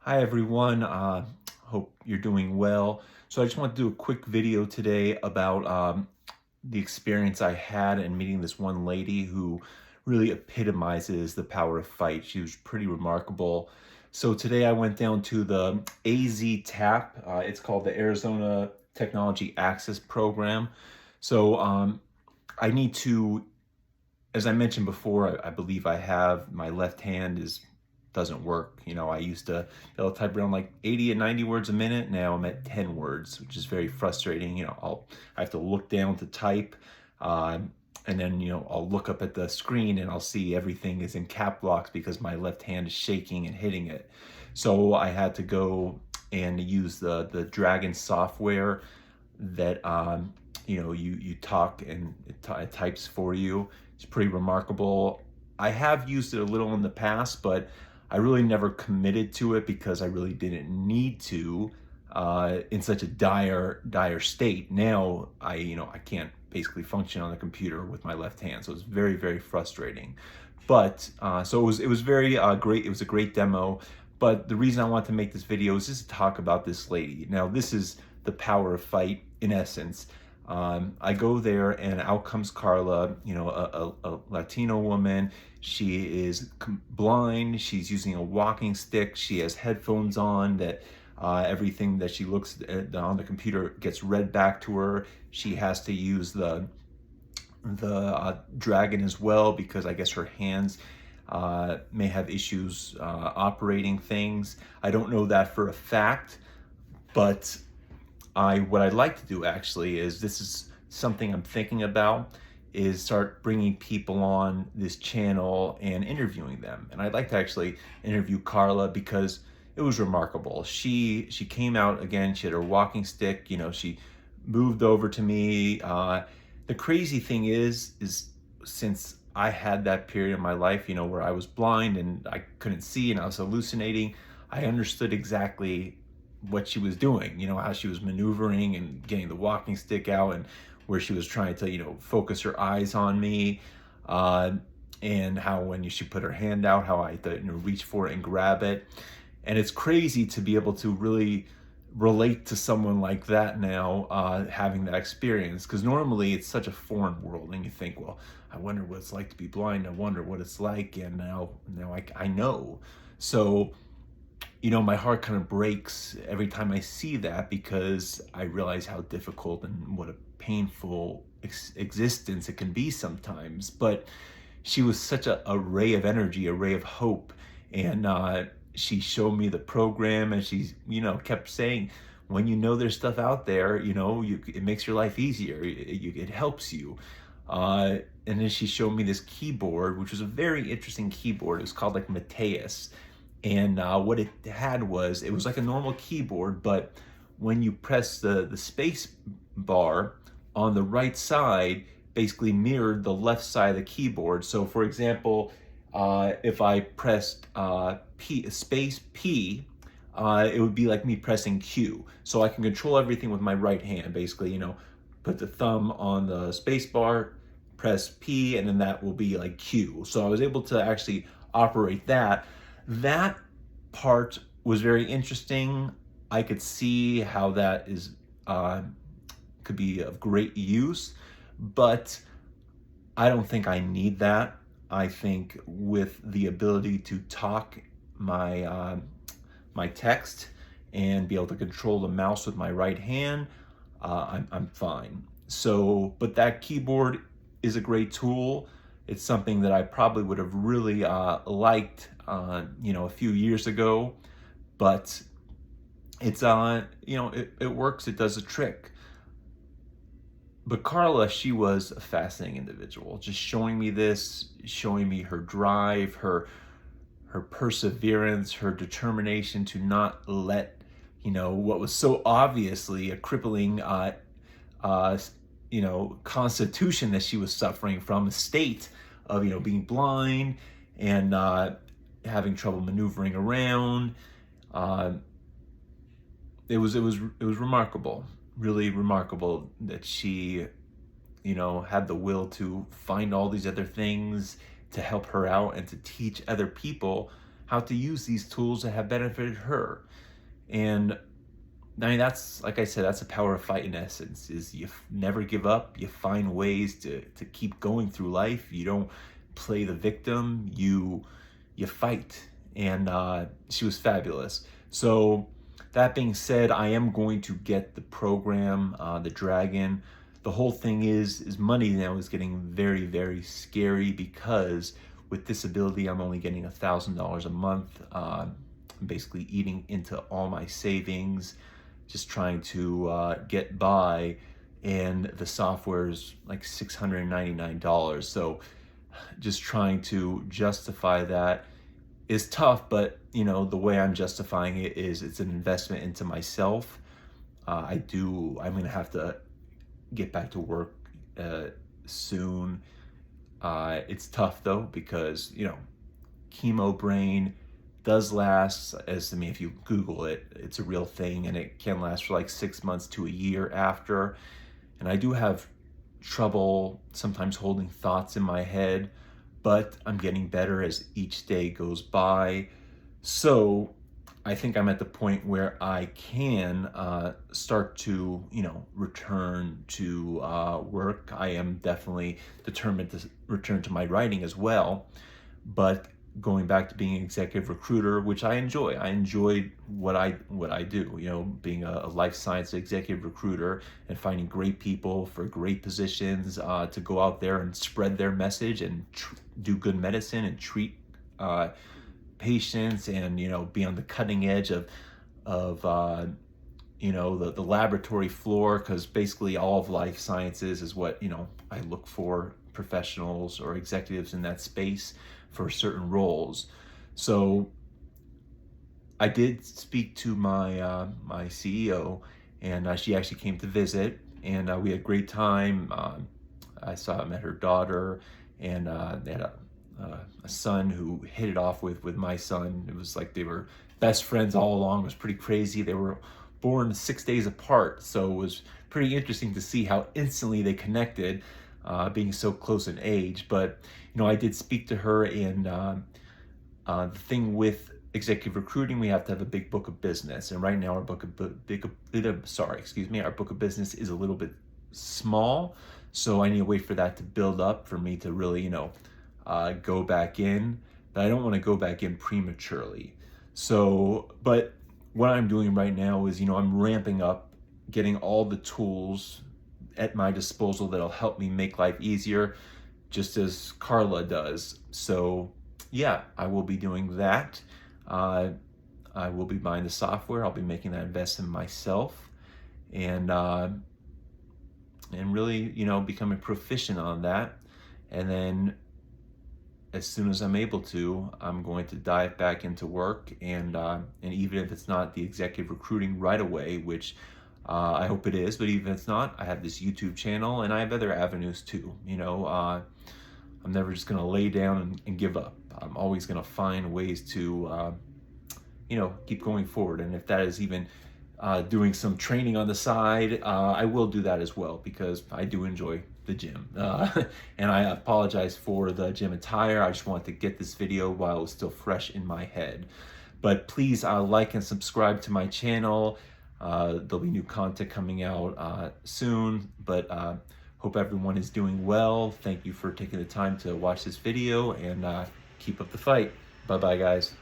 Hi everyone, hope you're doing well. So I just want to do a quick video today about the experience I had in meeting this one lady who really epitomizes the power of fight. She was pretty remarkable. So today I went down to the AZTap. It's called the Arizona Technology Access Program. So I need to, as I mentioned before, I believe I have my left hand is doesn't work. I used to be able to type around like 80 and 90 words a minute. Now I'm at 10 words, which is very frustrating. I have to look down to type, and then I'll look up at the screen and I'll see everything is in cap locks because my left hand is shaking and hitting it. So I had to go and use the Dragon software that you talk and it types for you. It's pretty remarkable. I have used it a little in the past, but I really never committed to it because I really didn't need to in such a dire state. Now I can't basically function on the computer with my left hand, so it's very, very frustrating. But so it was very great. It was a great demo. But the reason I want to make this video is just to talk about this lady. Now, this is the power of fight in essence. I go there and out comes Carla, a Latino woman. She is blind. She's using a walking stick. She has headphones on that everything that she looks at on the computer gets read back to her. She has to use the dragon as well because I guess her hands may have issues operating things. I don't know that for a fact, but what I'd like to do actually is this is something I'm thinking about is start bringing people on this channel and interviewing them. And I'd like to actually interview Carla because it was remarkable. She came out again. She had her walking stick. She moved over to me. The crazy thing is since I had that period in my life, where I was blind and I couldn't see and I was hallucinating, I understood exactly what she was doing, how she was maneuvering and getting the walking stick out and where she was trying to, focus her eyes on me. And how when she put her hand out, how I had to reach for it and grab it. And it's crazy to be able to really relate to someone like that now, having that experience, because normally it's such a foreign world and you think, well, I wonder what it's like to be blind. I wonder what it's like. And now I know. So my heart kind of breaks every time I see that because I realize how difficult and what a painful existence it can be sometimes. But she was such a ray of energy, a ray of hope. And she showed me the program and she, kept saying, when there's stuff out there, it makes your life easier. It helps you. And then she showed me this keyboard, which was a very interesting keyboard. It was called like Mateus. And what it had was, it was like a normal keyboard, but when you press the space bar on the right side, basically mirrored the left side of the keyboard. So for example, if I pressed space P, it would be like me pressing Q. So I can control everything with my right hand, basically, put the thumb on the space bar, press P, and then that will be like Q. So I was able to actually operate that. That part was very interesting. I could see how that is could be of great use, but I don't think I need that. I think with the ability to talk my text and be able to control the mouse with my right hand, I'm fine. So, but that keyboard is a great tool. It's something that I probably would have really liked, a few years ago, but it's it works. It does a trick. But Carla, she was a fascinating individual, just showing me this, showing me her drive, her perseverance, her determination to not let, what was so obviously a crippling, constitution that she was suffering from, a state of, being blind and having trouble maneuvering around. Uh, it was remarkable, really remarkable that she, had the will to find all these other things to help her out and to teach other people how to use these tools that have benefited her. And I mean, that's, like I said, that's the power of fight in essence, is you never give up. You find ways to keep going through life. You don't play the victim, you fight. And she was fabulous. So that being said, I am going to get the program, the Dragon. The whole thing is money now is getting very, very scary, because with disability, I'm only getting $1,000 a month. I'm basically eating into all my savings, just trying to get by, and the software is like $699. So just trying to justify that is tough, but you know, the way I'm justifying it is it's an investment into myself. I'm gonna have to get back to work soon. It's tough though, because you know, chemo brain does last, as I mean, if you Google it, it's a real thing, and it can last for like 6 months to a year after. And I do have trouble sometimes holding thoughts in my head, but I'm getting better as each day goes by. So I think I'm at the point where I can start to, you know, return to work. I am definitely determined to return to my writing as well, but going back to being an executive recruiter, which I enjoy. I enjoy what I do, you know, being a life science executive recruiter and finding great people for great positions to go out there and spread their message and do good medicine and treat patients, and you know, be on the cutting edge of you know, the laboratory floor, because basically all of life sciences is what, you know, I look for professionals or executives in that space for certain roles. So I did speak to my my CEO, and she actually came to visit, and we had a great time. Met her daughter, and they had a son who hit it off with my son. It was like they were best friends all along. It was pretty crazy. They were born 6 days apart, so it was pretty interesting to see how instantly they connected, being so close in age. But you know, I did speak to her, and the thing with executive recruiting, we have to have a big book of business, and right now our book of our book of business is a little bit small, so I need to wait for that to build up for me to really, you know, go back in. But I don't want to go back in prematurely. So, but what I'm doing right now is, you know, I'm ramping up, getting all the tools at my disposal that'll help me make life easier, just as Carla does. So yeah, I will be doing that. I will be buying the software. I'll be making that investment myself, and really, you know, becoming proficient on that. And then as soon as I'm able to, I'm going to dive back into work, and even if it's not the executive recruiting right away, which I hope it is, but even if it's not, I have this YouTube channel, and I have other avenues too. You know, I'm never just gonna lay down and give up. I'm always gonna find ways to, you know, keep going forward. And if that is even doing some training on the side, I will do that as well, because I do enjoy the gym. And I apologize for the gym attire. I just wanted to get this video while it was still fresh in my head. But please like and subscribe to my channel. There'll be new content coming out soon, but hope everyone is doing well. Thank you for taking the time to watch this video, and keep up the fight. Bye-bye, guys.